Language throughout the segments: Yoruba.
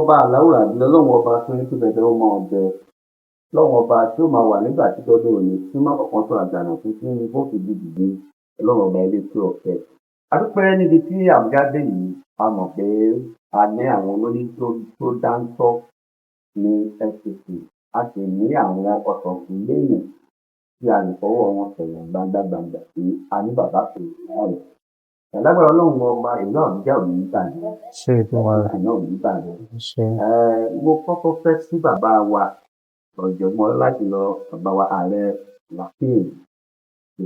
ọba àláwùrà bí ọlọ́run ọba tó ní kí bẹ̀bẹ̀ ó máa bẹ ọlọ́run ọba tí ó máa wà nígbà tí tọ́dún òní tí má kọ̀ọ̀kan tó àgbànà fún tí ní bóòtù dìde ọlọ́run ọba ilé tí ọ̀fẹ́. adúpẹ́ níbi tí àbújá dé yìí a mọ̀ pé a ní àwọn olórí tó dáńtọ́ ní FCC a sì ní àwọn ọ̀tọ̀kùn léèyàn tí a lè fọwọ́ wọn sọ̀rọ̀ gbangba sí a ní bàbá pè é lágbára ọlọ́run ọba ìlú àbújá ò ní bàjẹ́ ṣé ìtumọ̀ rẹ̀ náà ò ní bàjẹ́. ṣe mo kọ́kọ́ fẹ́ sí bàbá wa ọ̀jọ̀gbọ́n láti lọ bàbá wa ààrẹ Lateef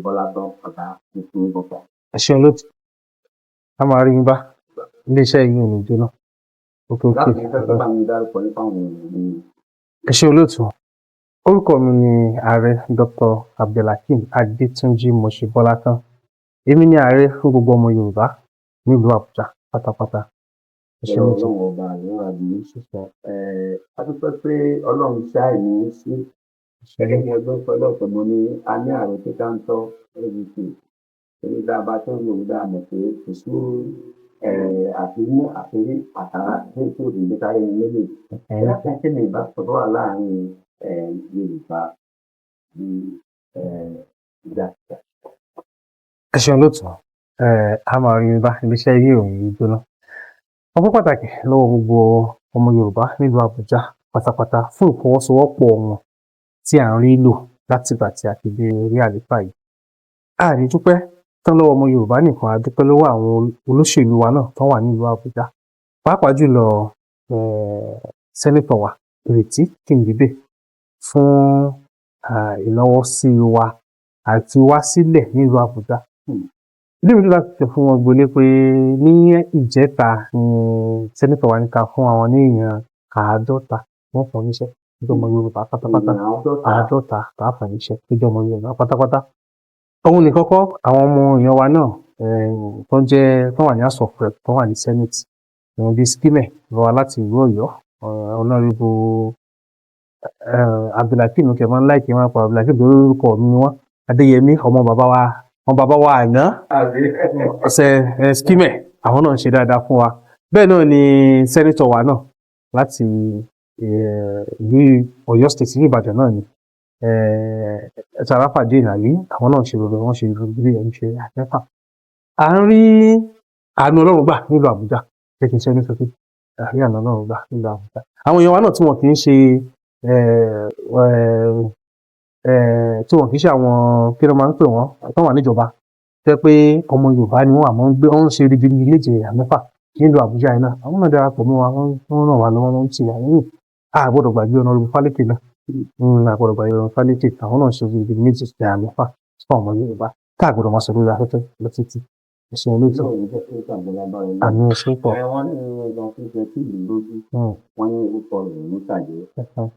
Bọ́lárùn ọ̀gá tuntun gbọ̀ngàn. ẹ ṣeun lóòtú a máa rí yín bá iléeṣẹ́ yìí ò ní jóná òkè láti fẹ́ tó bá mi dárúkọ nípa àwọn èèyàn mi. ẹ ṣeun lóòtú orúkọ mi ni ààrẹ Dr. Abdulhakeem Adétúnjì Mosebọ́látán èmi ni ààrẹ fún gbogbo ọmọ Yorùbá nílùú Àbújá pátápátá. ẹ ṣeun lóòtú ọlọ́run ọba àyàn àbíyí sísọ a dúpẹ́ pé ọlọ́run ṣáà ní í sí gẹ́gẹ́ bí ọgbọ́n pẹ̀lú ọ̀pọ̀mọ́ ní a ní ààrẹ tó dáńtọ́ LVC èyí tá a bá tó ń lò dáa mọ̀ pé kò sí àfimú àfirí àtàrà tí kò ní níta ẹni méjì láti ṣe ní ìbáṣepọ̀ wà láàárín Yorùbá ní ìgbà. ẹ ṣeun lóòtú a máa rí yín bá iléeṣẹ́ yìí ò ní jóná. ọpẹ́ pàtàkì lọ́wọ́ gbogbo ọmọ Yorùbá nílùú Àbújá pátápátá fún ìfọwọ́sowọ́pọ̀ wọn tí à ń rí lò látìgbà tí a ti dé orí àlééfà yìí. a ní dúpẹ́ tán lọ́wọ́ ọmọ Yorùbá nìkan a dúpẹ́ lọ́wọ́ àwọn olóṣèlú wa náà tán wà nílùú Àbújá pàápàá jùlọ sẹ́nẹ́tọ̀ wa Ìrètí Kìngíbè fún ìlọ́wọ́sí wa àti wá sílẹ̀ nílùú Àbújá. ilé mi tó láti tẹ̀ fún wọn gbolé pé ní ìjẹta sẹ́nẹ́tọ̀ wa ní ká fún àwọn ní èèyàn 50 wọ́n fún níṣẹ́ tó ọmọ Yorùbá pátápátá 50 tààfà níṣẹ́ tó jẹ́ ọmọ Yorùbá pátápátá. òun nìkan kọ́ àwọn ọmọ èèyàn wa náà tó wà ní House of Rep tó wà ní Senate ìwọ̀n bíi skimẹ̀ lọ́wọ́ láti ìlú Ọ̀yọ́ ọ̀nàrẹ́bù Abdulhakeem kẹ̀ máa ń láìkí wọn pa Abdulhakeem lórí orúkọ mi wọn Adéyẹmí ọmọ bàbá wa àná ọ̀sẹ̀ skimẹ̀ àwọn náà ń ṣe dáadáa fún wa. bẹ́ẹ̀ náà ni sẹ́nitọ̀ wa náà láti ìlú Ọ̀yọ́ state ní Ìbàdàn náà ni Sàràfàdíìnì Àlí àwọn náà ń ṣe gbogbo wọn ṣe gbogbo ẹ̀ ń ṣe àtẹ́fà. à ń rí àánú Ọlọ́run gbà nílùú Àbújá jẹ́ kí n ṣe ní sọ́kè àrí àánú Ọlọ́run gbà nílùú Àbújá. àwọn èèyàn wa náà tí wọn kì í ṣe àwọn kí ló máa ń pè wọ́n tó wà níjọba tẹ́ pé ọmọ Yorùbá ni wọ́n àmọ́ ń gbé wọ́n ń ṣe ríbi ní ilé ìjìnlẹ̀ mẹ́fà nílùú Àbújá yìí náà àwọn náà darapọ̀ mọ́ wa wọ́n ràn wá lọ́wọ́ wọ́n ń tì wá lẹ́yìn. a gbọ́dọ̀ gbàgbé Honorable Fálékè náà a gbọ́dọ̀ gbàgbé Honorable Fálékè àwọn náà ṣe ríbi ní ìjìnlẹ̀ mẹ́fà fún ọmọ Yorùbá tá a gbọ́dọ̀ máa sọ lórí afẹ́fẹ́ lọ títí. ẹ ṣeun olóòtú àmì ẹṣin pọ̀. wọ́n ní ọgbọ́n fífẹ́ tí ìlú lójú wọ́n ní orúkọ rẹ̀ ní ìtàgé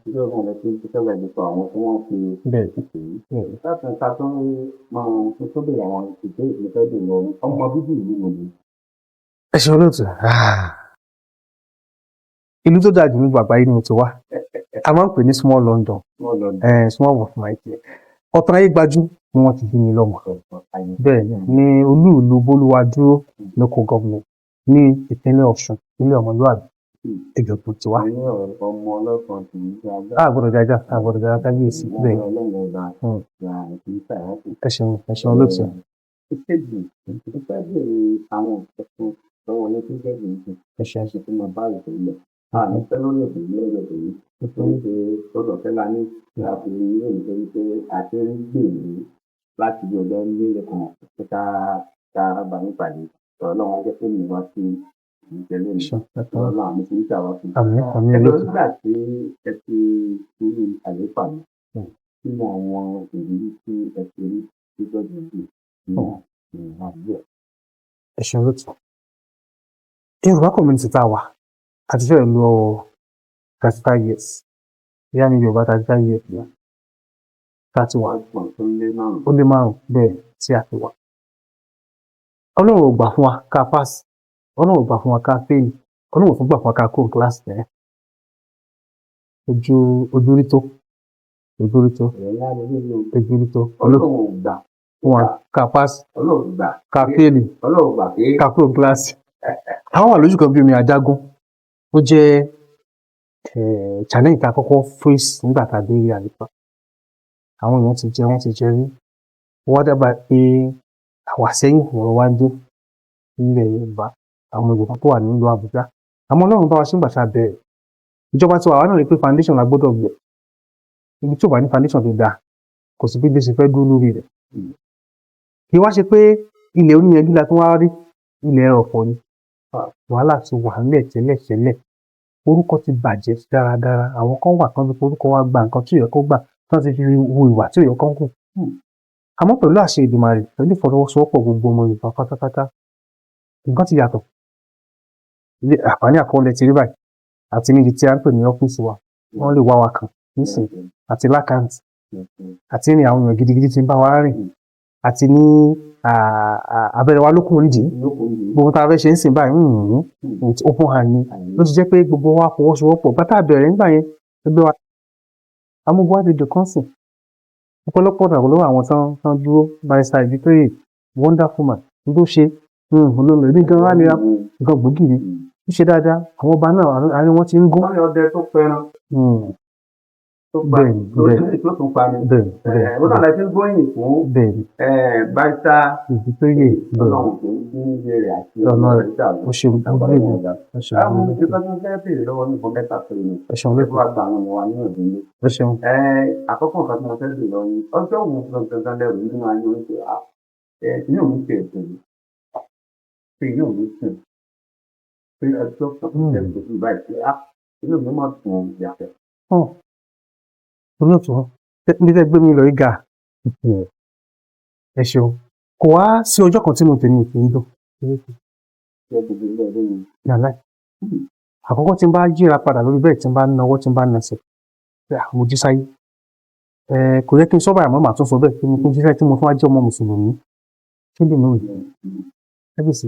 tí ó rán lẹ́sí tẹ́lẹ̀ nípa àwọn tí wọ́n fi ìpè láti ẹ̀ka tó ń máa fi tó bẹ̀rẹ̀ àwọn ìpè ìpínlẹ̀ dè lọ ọmọ bíbí ìlú nìyí. ẹ ṣeun olóòtú ìlú tó dáa jù ní bàbá yìí ni mo ti wá a máa ń pè ní small London small of my care ọ̀tàn ayé gbajú ni wọ́n ti bí mi lọ́mọ. bẹ́ẹ̀ ni olú ìlú Bólúwadúró local government ní ìpínlẹ̀ Ọ̀ṣun ilé ọmọlúwàbí ẹgbẹ́ tó ti wá. àgbọ̀dọ̀ jájá kábíyèsí bẹ́ẹ̀. ẹ ṣeun olóòtú. ìkejì ìfẹ́ bèrè àwọn ìṣẹ̀kùn lọ́wọ́ ní kíkẹ́ ìgbìmọ̀ ẹ̀ṣẹ̀ àṣẹ tó máa bá ìṣẹ̀ ilẹ̀ àmì fẹ́ lórí èdè ilé ẹ̀rọ èyí nítorí pé lọ́dọ̀ fẹ́ la ní àfihàn ilé nítorí pé àti rí gbèrú láti bí ọjọ́ nílé kan pé ká bá nípàdé ọlọ́run ajẹ́ pé mi wá sí ìṣẹ̀lẹ̀ mi ọlọ́run àmì tí ń ṣàwá fún mi. ẹgbẹ́ nígbà tí ẹ ti rí àlééfà mi nínú àwọn ìrírí tí ẹ ti rí síjọ́jú sí ẹ ṣeun lóòtú. Yorùbá community tá a wà àti fẹ́ẹ̀ lọ 35 years ìyá mi Yorùbá 35 years ni tá a ti wà ó lé márùn bẹ́ẹ̀ tí a ti wà. Ọlọ́run ò gbà fún wa ká pass Ọlọ́run ò gbà fún wa ká fail Ọlọ́run ò tún gbà fún wa ká kó class tẹ̀ ojúrí tó Ọlọ́run ò gbà fún wa ká pass ká fail ká kó class. àwọn wà lójú kan bí omi adágún ó jẹ́ challenge tá a kọ́kọ́ face nígbà tá a dé area nípa àwọn èèyàn wọ́n ti jẹ rí wọ́n dábàá pé àwàsẹ́yìn ọ̀rọ̀ wá dé nílẹ̀ Yorùbá àwọn Yorùbá tó wà nílùú Àbújá àmọ́ Ọlọ́run bá wa ṣe ń gbà tá a bẹ̀rẹ̀ ìjọba tí wàá náà rí pé foundation la gbọ́dọ̀ gbẹ̀ ibi tí ò bá ní foundation tó dáa kò sí bí gbèsè fẹ́ dúró lórí rẹ̀ kì í wá ṣe pé ilẹ̀ oníyanjú la tún wá rí ilẹ̀ ọ̀pọ̀ ni wàhálà ti wà nílẹ̀ tẹ́lẹ̀ orúkọ ti bàjẹ́ dáradára àwọn kan wà kan fi orúkọ wa gba nǹkan tí ò yẹ kó gbà tí wọ́n ti fi hu ìwà tí ò yẹ kó hù àmọ́ pẹ̀lú àṣẹ Èdùmàrè pẹ̀lú ìfọwọ́sowọ́pọ̀ gbogbo ọmọ Yorùbá pátápátá nǹkan ti yàtọ̀ àǹfààní àkọọ́lẹ̀ ti rí báyìí àti níbi tí a ń pè ní ọ́fíìsì wa wọ́n lè wá wa kàn nísìn àti lákàntì àti ní àwọn èèyàn gidigidi tí ń bá wa rìn àti ní abẹ́rẹ́ wa lókun onídìí gbogbo tá a fẹ́ ṣe ń sìn báyìí with open hand ni ló ti jẹ́ pé gbogbo wa fọwọ́sowọ́pọ̀ bàtà bẹ̀rẹ̀ nígbà yẹn gbogbo wa amúgbó wa ti dè kọ́ńsìn ọ̀pọ̀lọpọ̀ ọ̀nà lọ́wọ́ àwọn tán dúró barrister Victory wonderful man ló ṣe olóòlò ní gan wá nira nǹkan gbòógì ni ó ṣe dáadáa àwọn ọba náà àárín wọn ti ń gún. wọ́n ní ọdẹ tó pẹran tó tún pa ni ó náà láti ń gbóyìn fún báyìí Victory Ọlọ́run tó ń dín ní rẹ̀ àti ọ̀nà rẹ̀ ó ṣe àwọn ìgbà tó fẹ́ bèèrè lọ́wọ́ ní nǹkan mẹ́ta pẹ̀lú mi ẹ̀fọ́ àgbà àwọn ọmọ wa ní ọ̀dún ilé. Àkọ́kọ́ nǹkan tí mo fẹ́ bèèrè lọ́wọ́ yìí ọjọ́ òun fún ọ̀gbọ̀n lẹ́rù nínú ayé oríṣi inú mi ṣe ẹ̀sìn mi pé inú mi sùn pé ọjọ́ kan ṣe ẹ̀sìn báyìí pé inú mi máa sùn ìyàfẹ́. olóòtú ní tẹ́ gbé mi lọ ìgà ẹ ṣeun kò wá sí ọjọ́ kan tí mo tẹ̀lé ìpín dùn yàrá àkọ́kọ́ tí n bá yíra padà lórí bẹ́ẹ̀ tí n bá náwó tí n bá nasẹ̀ mo jí sáyé kò yẹ kí n sọ́bà àmọ́ màá tún sọ bẹ́ẹ̀ kí n kún jíṣẹ́ tí mo tún wá jẹ́ ọmọ mùsùlùmí kí lè mú mi kábíyèsí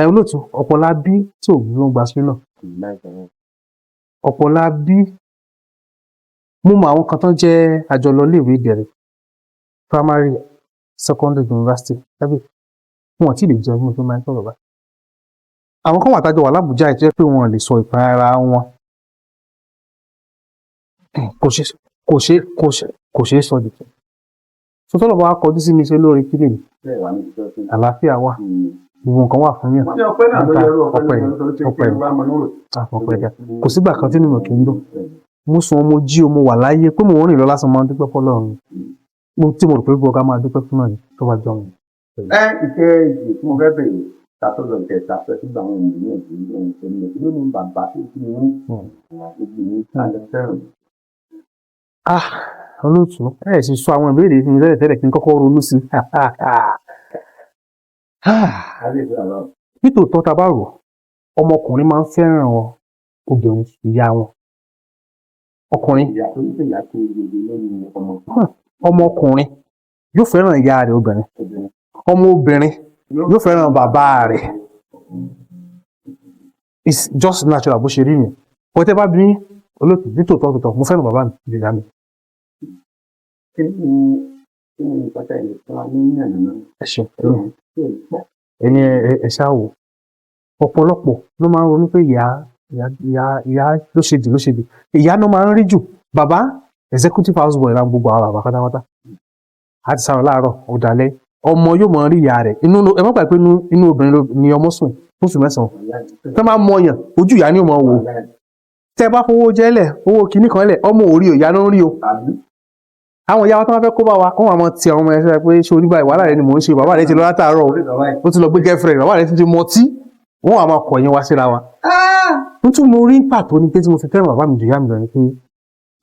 olóòtú ọ̀pọ̀ la bí tí ò ló ń gba sí náà ọ̀pọ̀ la bí mo mọ àwọn kan tán jẹ́ àjọlọ iléèwé ìbẹ̀rẹ̀ primary secondary university kábíyèsí wọn ò tí ì lè jẹun mo tó máa ń sọ̀rọ̀ báyìí àwọn kan wà tájọ wà lábùjá ìjẹ́ pé wọn lè sọ ìpín ara wọn kò ṣeé sọ dìtẹ̀ so tọ́lọ̀ bá kọjú sí mi ṣe lórí kílè mi àlàáfíà wà gbogbo nǹkan wà fún yàn ọpẹ́ ẹ̀dá kò sígbà kan tí nínú kì í dùn mo sùn mo jí mo wà láyé pé mo ń rìn lọ lásán máa ń dúpẹ́ fọ́lọ́run tí mo rò pé gbogbo ọ̀gá máa dúpẹ́ fún náà ni tó bá jọ wọn. ìṣe ìdè tí mo fẹ́ bèèrè tàtọ́jọ́ ìjẹta fẹ́ sígbà àwọn ènìyàn ìlú ohun tó ní ìlú ní bàbá tó ti ní ìgbìmọ̀ ìsàlẹ̀ fẹ́ràn. olóòtú ẹ sì sọ àwọn ìbéèrè fún mi tẹ́lẹ̀ kí n kọ́kọ́ ronú sí nítòótọ́ tá a bá rò ọmọkùnrin máa ń fẹ́ràn obìnrin ìyá wọn ọkùnrin ọmọkùnrin yóò fẹ́ràn ìyá rẹ̀ obìnrin ọmọ obìnrin yóò fẹ́ràn bàbá rẹ̀ it's just natural bó ṣe rí yẹn wọ́n tẹ́ bá bí olóòtú nítòótọ́ mo fẹ́ràn bàbá mi ìdíjà mi. ẹni ẹ ṣáà wò ọ̀pọ̀lọpọ̀ ló máa ń ronú pé ìyá ló ṣe dì ìyá náà máa ń rí jù bàbá executive house boy ra gbogbo àwọn bàbá pátápátá àti sàrọ̀ láàárọ̀ ọ̀dàlẹ̀ ọmọ yóò mọ rí ìyá rẹ̀ ẹ má gbà pé inú obìnrin ni ọmọ sùn fóṣù mẹ́sàn-án tẹ́ máa mọ ọyàn ojú ìyá ni ó máa wò tẹ́ bá fowó jẹ́lẹ̀ owó kinní kan lẹ̀ ọmọ òrí ìyá ló ń rí o àwọn ìyá wa tó máa fẹ́ kó bá wa wọ́n máa ti àwọn ọmọ ẹ̀ṣẹ́ pé ṣé onígbà ìwàhálà rẹ ni mò ń ṣe bàbá rẹ ti lọ látàárọ̀ ó ti lọ gbé girlfriend bàbá rẹ ti mọtí wọ́n wà máa kọ̀yìn wá síra wa. n tún mo rí pàtó ni pé tí mo fi fẹ́ràn bàbá mi jù ìyá mi lọ ni pé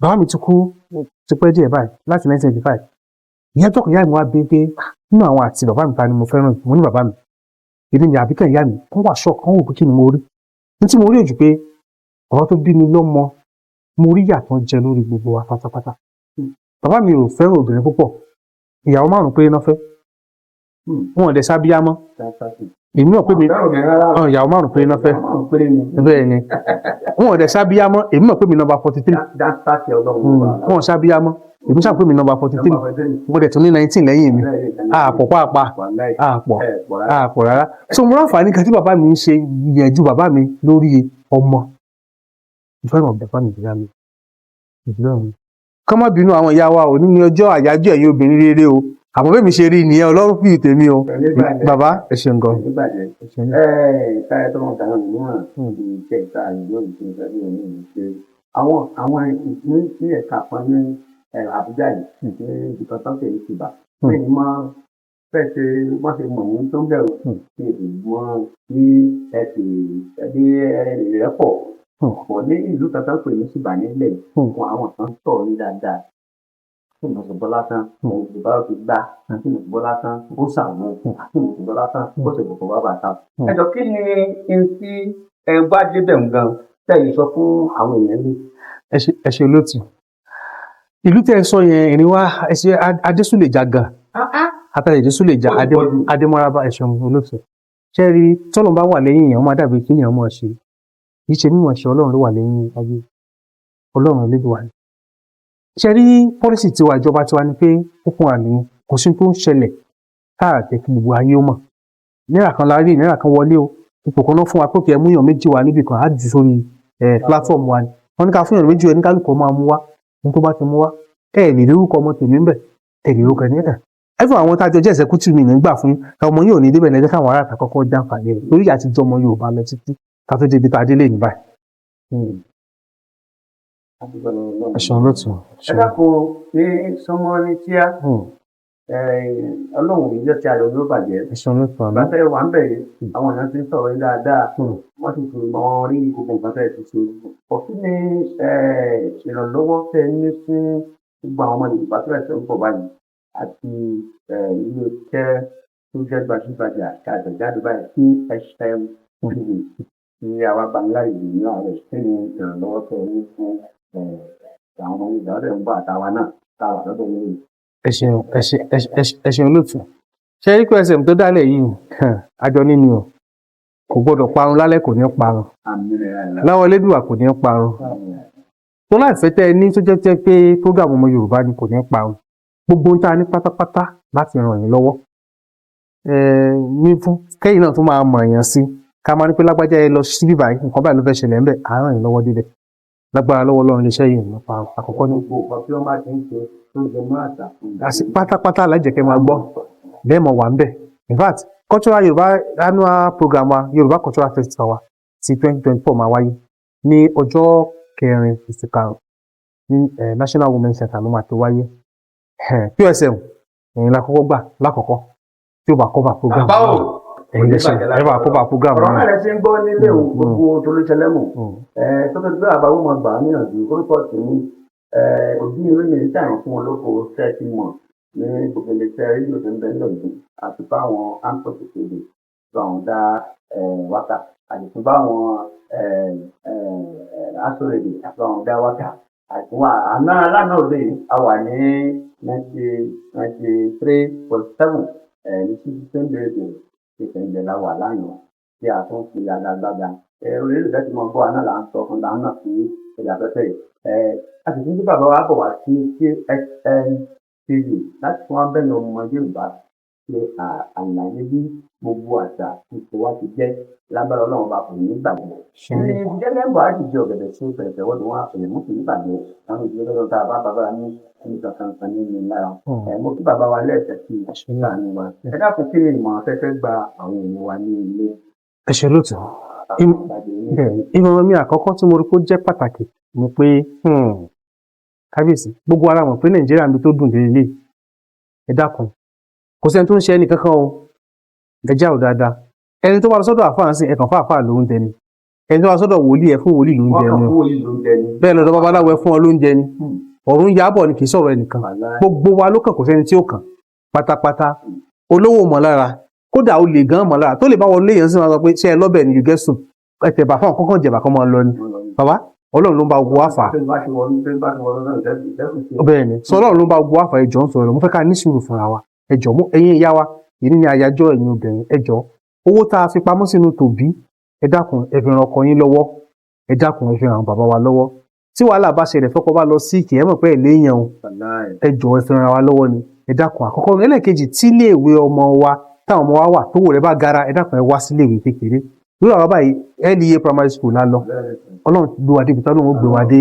bàbá mi ti kú ti pẹ́ díẹ̀ báyìí láti 1985 ìyá jọ́kọ̀ ìyá mi wá bí pé nínú àwọn àti bàbá mi ta ni mo fẹ́ràn mo ní bàbá mi èdè mi àbíkẹ́ ìyá mi wọ́n wà ṣọ́ọ̀kì wọ́n wò pé kí ni mo rí ní tí mo rí òjù pé ọ̀rọ̀ tó bí mi lọ́mọ mo rí yàtọ̀ jẹ lórí gbogbo wa pátápátá bàbá mi ò fẹ́ràn obìnrin púpọ̀ ìyàwó 5 péré náà fẹ́ wọn ò dẹ̀ sábíyá mọ́ èmi náà pé mi ìyàwó 5 péré náà fẹ́ bẹ́ẹ̀ ni wọn ò dẹ̀ sábíyá mọ́ èmi náà pé mi nọ́mbà 43 wọn ò sábíyá mọ́ èmi sáà pé mi nọ́mbà 43 mo dẹ̀ tún ní 19 lẹ́yìn mi àpọ̀ pàápàá àpọ̀ rárá so mo ráǹfààní kan tí bàbá mi ń ṣe ìyẹ̀jú bàbá mi lórí ọmọ in front of the family ìyá mi ìdílé mi. Kán má bínú àwọn ìyá wa ò ní ọjọ́ àyájọ́ ẹ̀yin obìnrin rere o àmọ́ bẹ́ẹ̀ mi ṣe rí nìyẹn Ọlọ́run fi tèmi o bàbá ẹ ṣeun gan. Káyọ̀ tó wọn kàn mìíràn ìkẹta ìlú ìṣẹ̀lẹ̀ ní òní ìṣe àwọn ìpín sí ẹ̀ka kan ní Àbújá yìí ní ìbùkún tó ń pè ní Tìbà pé ní máa fẹ́ ṣe wọ́n ṣe mọ̀ ní tó ń bẹ̀rù sí ìgbìmọ̀ ní ìrẹ́pọ̀ pọ̀ ní ìlú kan tó ń pè ní Tìbà nílẹ̀ fún àwọn kan sọ̀rọ̀ ní dáadáa tí mo sọ bọ́lá tán mo sì bá ti gbá tí mo sì bọ́lá tán ó ṣàwọn tí mo sì bọ́lá tán ó sì bọ̀kọ̀ bá bàtà. Ẹ jọ kí ni tí ẹ bá débẹ̀ gan tẹ̀yìn sọ fún àwọn èèyàn ní. Ẹ ṣe olóòtú ìlú tẹ́ ẹ sọ yẹn ìrìn wa ẹ ṣe Adésúlèjà gan àtàlẹ̀ Adésúlèjà Adémọ́rábá ẹ ṣeun olóòtú ṣe rí tọ́lọ̀ bá wà lẹ́yìn èèyàn máa dàbí kí ni ọmọ ṣe kì í ṣe mímọ̀ ṣe Ọlọ́run ló wà lẹ́yìn ayé Ọlọ́run Elédùà ni. Ṣe rí pọ́lísì tiwa ìjọba tiwa ni pé ó fún wa nìyẹn kò sí tó ń ṣẹlẹ̀ káàtẹ́ kí gbogbo ayé ó mọ̀ náírà kan la rí náírà kan wọlé o ipò kan náà fún wa pé kí ẹ mú èèyàn méjì wá níbì kan á jù sórí platform wa ni wọ́n ní ká fún èèyàn méjì ẹni kálukú máa mú wá ní tó bá ti mú wá ẹ lè rí orúkọ ọmọ tèmi ń bẹ̀ ẹ lè orúkọ ẹni ẹ̀dà ẹ fún àwọn tájọ jẹ́ executive mi nígbà fún ọmọ yóò ní débẹ̀ lẹ́jọ́ káwọn aráàta kọ́kọ́ jàǹfààní rẹ̀ torí àtijọ́ ọmọ Yorùbá lọ títí ká tó débi tá a dé lè ní báyìí. Ẹ̀sùn lótú. Ẹ dákun ní sọmọrin tíá Ọlọ́run ìjọ tí a lọ ló bàjẹ́. Ẹ̀sùn lótú àná. Bàtẹ́ wà ń bẹ̀rẹ̀ àwọn èèyàn ti ń sọ̀rọ̀ yín dáadáa wọ́n ti fi mọ rí gbogbo nǹkan tẹ́ ẹ ti ṣe. Kí ni ìrànlọ́wọ́ tẹ́ ẹ ní fún gbogbo àwọn ọmọ Yorùbá tó ẹ̀sẹ̀ ń bọ̀ báyìí àti ilé iṣẹ́ tó jẹ́ gbajúgbajà àtẹ̀jáde báyìí tí SM TV tí àwa Bangladesh ní àwọn ẹ̀sìn ní ìrànlọ́wọ́ tẹ́ ẹ ní fún àwọn ọmọ Yorùbá rẹ̀ ń bọ̀ àtàwa náà táwa lọ́dọ̀ yìí. Ẹ ṣeun olóòtú ṣe rí pé SM tó dálẹ̀ yìí àjọ nínú o kò gbọdọ̀ parun lálẹ́ kò ní parun láwọn Elédùà kò ní parun tó láìfẹ́ tẹ́ ẹ ní tó jẹ́ pé program ọmọ Yorùbá ni kò ní parun gbogbo ohun tá a ní pátápátá láti ràn yín lọ́wọ́ ní fún kẹ́yìn náà tó máa mọ̀ èèyàn sí ká máa ní pé lágbájá ẹ lọ sí bíbá yìí nǹkan báyìí ló fẹ́ ṣẹlẹ̀ ńbẹ̀ à ń ràn yín lọ́wọ́ débẹ̀ lágbára lọ́wọ́ Ọlọ́run iléeṣẹ́ yìí ní parun àkọ́kọ́ ní. Pátápátá alájẹkẹ́ máa gbọ́ bẹ́ẹ̀ mọ̀ wà ń bẹ̀ in fact cultural Yorùbá annual program wa Yorùbá cultural festival wa ti 2024 máa wáyé ní ọjọ́ 4 oṣù karùn-ún ní National Women's Center ló máa tó wáyé PSM ẹ̀yin la kọ́kọ́ gbà lákọ̀ọ́kọ́ tí ó bá cover program ẹ̀yin lè ṣe ẹ̀ bá cover program ọ̀rọ̀ náà lẹ ṣe ń gbọ́ nílé o gbogbo tolóṣẹlẹ́mù tó tó gbé àbáwọ̀ máa gbà á níyànjú orúkọ tèmi òbí ìwé mi níta ìrìn fún olóko ṣẹ́ẹ̀tì mọ̀ ní gbogbo iléeṣẹ́ rédíò tó ń bẹ ńlọ̀dún àti báwọn ampọ̀tì kéde tó àwọn dá wákà àti tó báwọn aṣọ́rẹ̀dì àti àwọn dá wákà àti wọn àná lánàá òde a wà ní 93.7 ní citizen radio ìpínlẹ̀ la wà lánàá tí a tún fi agbágbága orílẹ̀-èdè tí wọ́n gbọ́ àná là ń sọ fún lánàá fún ìyàfẹ́fẹ́ a sì tún tí bàbá wa bọ̀ wá sí KSM TV láti fún wa bẹ́ẹ̀ ni ọmọ Yorùbá ṣe àlàyé bí gbogbo àṣà ìṣòwò wa ti jẹ́ lágbára Ọlọ́run bá kò ní gbàgbọ́. Jẹ́gẹ́ bọ̀ á dìde ọ̀gẹ̀dẹ̀ sí ìfẹ̀sẹ̀ wọ́n ti wọ́n àpèyẹ mú sí nígbàgbọ́ àwọn ìdílé lọ́dọ̀ tá a bá bàbá ní nǹkan kankan nínú lára. Mo kí bàbá wa lẹ́ẹ̀sẹ̀ sí ìṣàánú wa. Ẹ dákun kí ni ìmọ̀ afẹ́fẹ́ gba àwọn èèyàn wa ní ilé. Ẹ ṣe lóòótọ́ ìmọ̀ràn mi àkọ́kọ́ tí mo rí kó jẹ́ pàtàkì ni pé kábíyèsí gbogbo ara mọ̀ pé Nàìjíríà mi tó dùn dé ilé ẹ dákun kò sẹ́ni tó ń ṣe ẹnì kankan o ẹ já ò dáadáa ẹni tó bá lọ sọ́dọ̀ àfáà sí ẹ̀kàn fáàfáà ló ń jẹ ni ẹni tó bá lọ sọ́dọ̀ wòlíì ẹ fún wòlíì ló ń jẹ ni bẹ́ẹ̀ lọ́dọ̀ babaláwo ẹ fún ọ ló ń jẹ ni ọ̀run yábọ̀ ni kì í sọ̀rọ̀ ẹnìkan gbogbo wa ló kàn kò sẹ́ni tí ó kàn pátápátá olówó mọ̀ lára kódà ó lè gan mọ̀ lára tó lè bá wọlé yẹn sí wọn sọ pé ṣé ẹ lọ́bẹ̀ ni you get soup ẹ tẹ̀bà fún ọkọ̀ jẹ̀bà kan máa lọ ni bàbá Ọlọ́run ló ń bá gbogbo wa fà á bẹ́ẹ̀ ni sọ Ọlọ́run ló ń bá gbogbo wa fà ẹjọ́ ń sọ̀rọ̀ mo fẹ́ ká ní sùúrù fúnra wa ẹjọ́ ẹ̀yin ìyá wa èyí ni àyájọ́ ẹ̀yin obìnrin ẹjọ́ owó tá a fi pamọ́ sínú tòbí ẹ dákun ẹ fi ràn ọkọ yín lọ́wọ́ ẹ dákun ẹ fi ràn bàbá wa lọ́wọ́ tí wàhálà bá ṣẹlẹ̀ fọ́kọ bá lọ sí ìkì ẹ mọ̀ pé ẹ léèyàn o ẹjọ́ ẹ fi ràn wa lọ́wọ́ ni ẹ dákun àkọ́kọ́ ẹlẹ́ẹ̀kejì tí iléèwé ọmọ wa táwọn ọmọ wa wà tówó rẹ̀ bá gara ẹ dákun ẹ wá sí iléèwé kékeré lórí àwọn báyìí LEA primary school la lọ ọlọ́run gbé wa dé ibi tí ọlọ́run gbé wa dé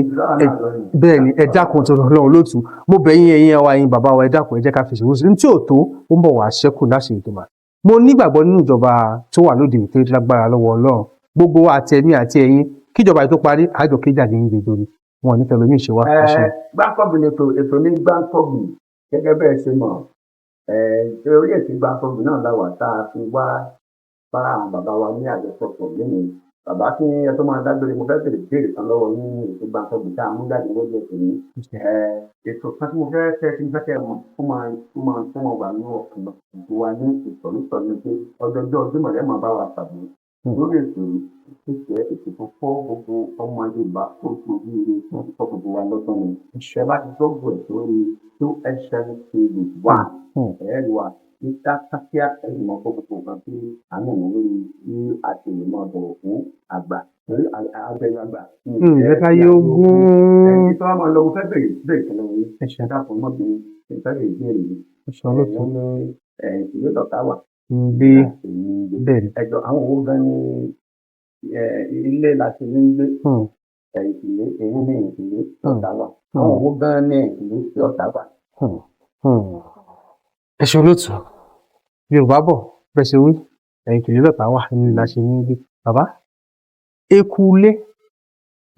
bẹ́ẹ̀ ni ẹ dákun tó lọ́run lótú mo bẹ̀ yín ẹ̀yin wa ẹ̀yin bàbá wa ẹ dákun ẹ jẹ́ ká fi ṣòro sí ní tí ò tó ó ń bọ̀ wá ṣẹ́kù láṣẹ ètò mà mo nígbàgbọ́ nínú ìjọba tó wà lóde ètò lágbára lọ́wọ́ ọlọ́run gbogbo àti ẹ̀mí àti ẹ̀yin kíjọba yìí tó parí àjọ kéjàdé yín gbèdó ni wọn ní tẹlomi ìṣe wa. Gbáǹkọ́gbì ni ètò ní Gbáǹkọ́gbì gẹ́gẹ́ bẹ́ẹ̀ ṣe mọ̀ orí ètò Gbáǹkọ́gbì náà láwà tá a fi wá bá àwọn bàbá wa ní àjọṣepọ̀ lónìí bàbá kí ẹ tó máa dágbére mo fẹ́ béèrè kan lọ́wọ́ ní ètò Gbáǹkọ́gbì tá a mú jáde lọ́jọ́ tòní ètò kan tí mo fẹ́ fẹ́ kí n fẹ́ kẹ́ wọn ó máa wà ní ọ̀kan wa ní ìsọ̀lùsọ̀ ní pé ọjọ́jọ́ ọdún mọ̀lẹ́ máa bá wa pàdé lórí ètò ìṣe ètò tó fọ́ gbogbo ọmọ Yorùbá tó tóbi ilé tó fọ́ gbogbo wa lọ́sàn ni ìṣẹ́ bá ti tọ́gbọ̀ ẹ̀ lórí tó ẹ̀ṣẹ̀ ṣe lè wà ẹ̀ẹ́rì wa ní kíákíá ẹ̀yìn mọ́ gbogbo nǹkan tí à ń mọ̀ lórí ní àti lè máa bọ̀wọ̀ fún àgbà lórí abẹ́rẹ́ àgbà. Ẹ̀ka yóò gún. Ẹni tó wá máa lọ mo fẹ́ bèrè kẹlẹ́ wọlé ẹ̀ṣẹ̀ dákun mọ́ bí ìfẹ́ lè gbé èrè ẹ̀ṣọ́ ló tún ìlú ìtọ́ta wà. Bí bẹ́ẹ̀ ni. Ẹ̀jọ̀ àwọn owó gan ni ilé láti ní ilé ìdílé èyí ní ìdílé ọ̀tá wà àwọn owó gan ní ìdílé sí ọ̀tá wà. ẹ ṣe olóòtú Yorùbá bọ̀ bẹ́ẹ̀ ṣe wí ìdílé lọ́tà wà ní ìlà ṣe ní ilé bàbá eku ilé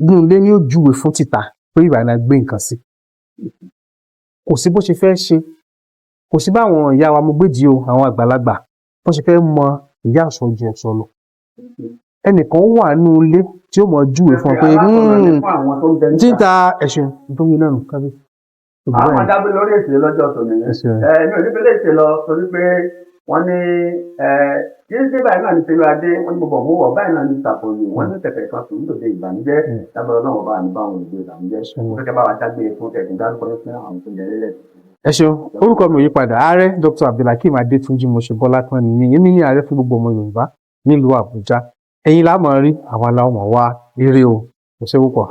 gún ilé ní ó júwe fún títà pé ìbànú gbé nǹkan sí kò sí bó ṣe fẹ́ ṣe kò sí báwọn ìyá wa mo gbèdì o àwọn àgbàlagbà bó ṣe fẹ́ mọ ìyá ọ̀ṣọ́ ju ọ̀ṣọ́ lọ ẹnìkan wà nínú ilé tí ó mọ júwe fún ọ pé títa ẹ̀sùn nítorí náà nù kábí. àwọn adábí lórí èsì lọ́jọ́ tó nìyẹn mi ò ní fi léèsì lọ torí pé wọ́n ní yíṣẹ́ báyìí náà ní pẹ̀lú adé wọ́n ní bọ̀ mú wọ̀ báyìí náà ní ìtàkùn wọ́n ní tẹ̀tẹ̀ kan sùn nítorí ìbànújẹ́ lábẹ́ ọlọ́run bá ní báwọn ìgbé ìbànújẹ́ kẹ́kẹ́ bá wa dágbé fún tẹ̀sán dárúkọ ní fún àwọn tó jẹ lélẹ̀. ẹ ṣeun orúkọ mi ò yí padà ààrẹ Dr. Abdulhakeem Adétúnjì Mosebọ́látán ni èmi ní ààrẹ fún gbogbo ọmọ Yorùbá nílùú Àbújá ẹ̀yin la máa rí àwa la máa wá ire o kò séwu pọ̀.